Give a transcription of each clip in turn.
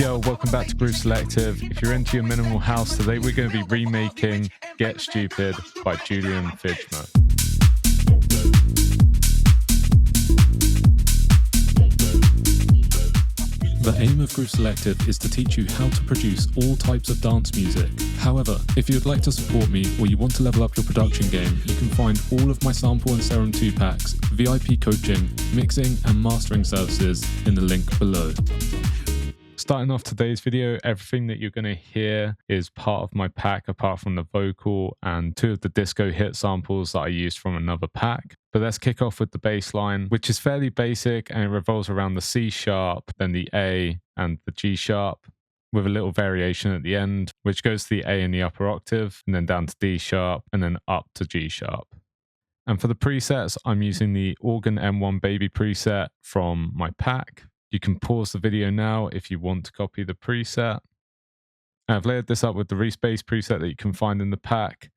Yo, welcome back to Groove Selective. If you're into your minimal house, today we're going to be remaking Get Stupid by Julian Fijma. The aim of Groove Selective is to teach you how to produce all types of dance music. However, if you would like to support me or you want to level up your production game, you can find all of my sample and serum 2 packs, VIP coaching, mixing and mastering services in the link below. Starting off today's video, everything that you're going to hear is part of my pack apart from the vocal and 2 of the disco hit samples that I used from another pack. But let's kick off with the bass line, which is fairly basic and it revolves around the C sharp, then the A and the G sharp, with a little variation at the end, which goes to the A in the upper octave and then down to D sharp and then up to G sharp. And for the presets, I'm using the Organ M1 Baby preset from my pack. You can pause the video now if you want to copy the preset. And I've layered this up with the Respace preset that you can find in the pack.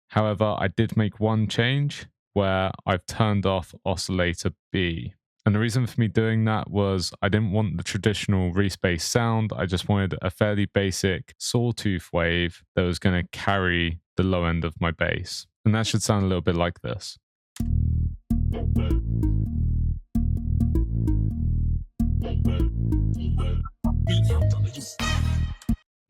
However, I did make one change where I've turned off oscillator B. And the reason for me doing that was I didn't want the traditional Respace sound. I just wanted a fairly basic sawtooth wave that was going to carry the low end of my bass. And that should sound a little bit like this.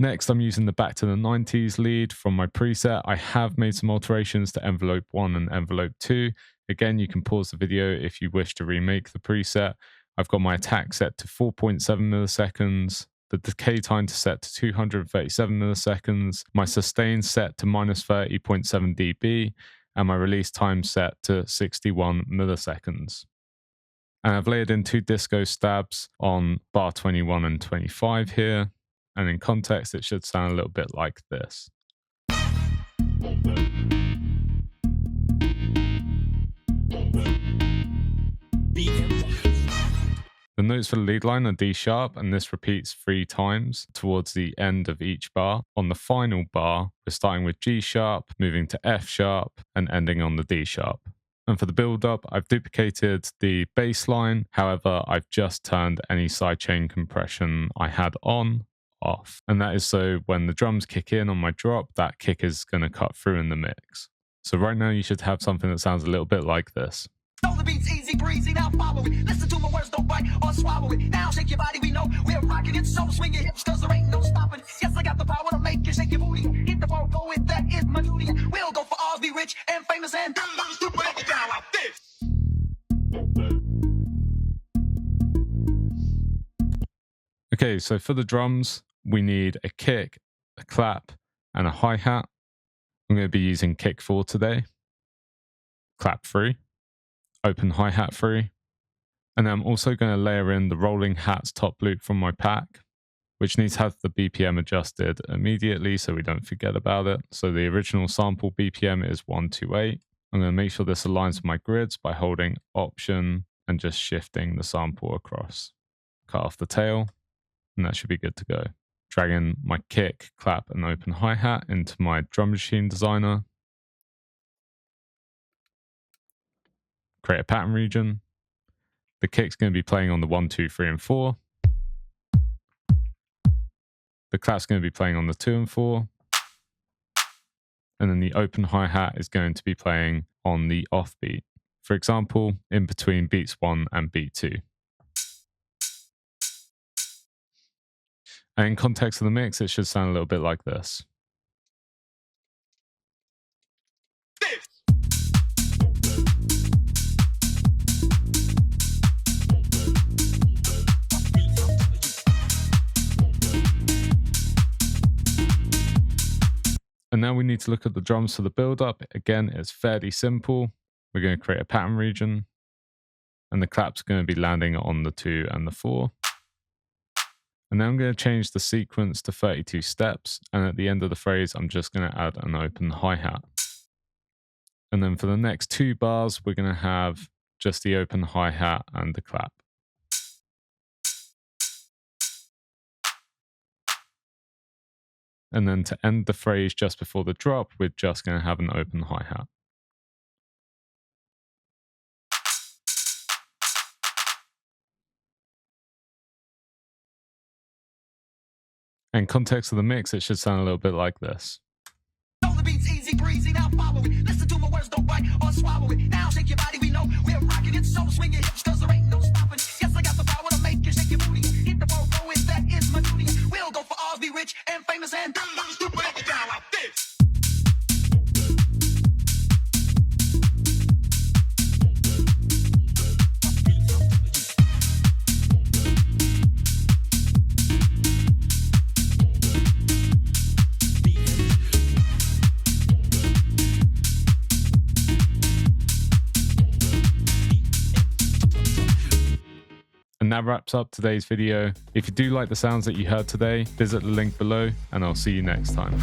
Next, I'm using the Back to the 90s lead from my preset. I have made some alterations to envelope 1 and envelope 2. Again, you can pause the video if you wish to remake the preset. I've got my attack set to 4.7 milliseconds, the decay time to set to 237 milliseconds, my sustain set to minus 30.7 dB, and my release time set to 61 milliseconds. And I've layered in 2 disco stabs on bar 21 and 25 here. And in context, it should sound a little bit like this. The notes for the lead line are D sharp, and this repeats 3 times towards the end of each bar. On the final bar, we're starting with G sharp, moving to F sharp, and ending on the D sharp. And for the build-up, I've duplicated the bass line. However, I've just turned any sidechain compression I had on off. And that is so when the drums kick in on my drop, that kick is going to cut through in the mix. So right now you should have something that sounds a little bit like this. The beat's easy breezy, now follow it. Listen to my words, don't bite or swallow it. Now shake your body, we know we're rocking it. So swing your hips, cause there ain't no stopping. Yes, I got the power to make you shake your booty. Hit the ball, go with that is my duty. We'll go for all, be rich and famous and to break it down like this. Okay, so for the drums, we need a kick, a clap, and a hi-hat. I'm going to be using kick 4 today, clap 3, open hi-hat 3, and then I'm also going to layer in the rolling hats top loop from my pack, which needs to have the BPM adjusted immediately so we don't forget about it. So the original sample BPM is 128. I'm going to make sure this aligns with my grids by holding Option and just shifting the sample across. Cut off the tail, and that should be good to go. Dragging my kick, clap, and open hi-hat into my drum machine designer. Create a pattern region. The kick's going to be playing on the 1, 2, 3, and 4. The clap's going to be playing on the 2 and 4. And then the open hi-hat is going to be playing on the off beat. For example, in between beats 1 and beat 2. And in context of the mix, it should sound a little bit like this. And now we need to look at the drums for the build-up. Again, it's fairly simple. We're going to create a pattern region, and the clap's going to be landing on the 2 and the 4. And then I'm going to change the sequence to 32 steps, and at the end of the phrase, I'm just going to add an open hi-hat. And then for the next 2 bars, we're going to have just the open hi-hat and the clap. And then to end the phrase just before the drop, we're just going to have an open hi-hat. And context of the mix, it should sound a little bit like this. Know the beat's easy breezy, now follow it. Listen to my words, don't bite or swallow it. Now shake your body, we know we're rocking it, so swing your hips, cause there ain't no stopping. Yes, I got the power to make you shake your booty. Hit the road, go it, that is my duty. We'll go for ours, be rich and famous and down like this. And that wraps up today's video. If you do like the sounds that you heard today, visit the link below and I'll see you next time.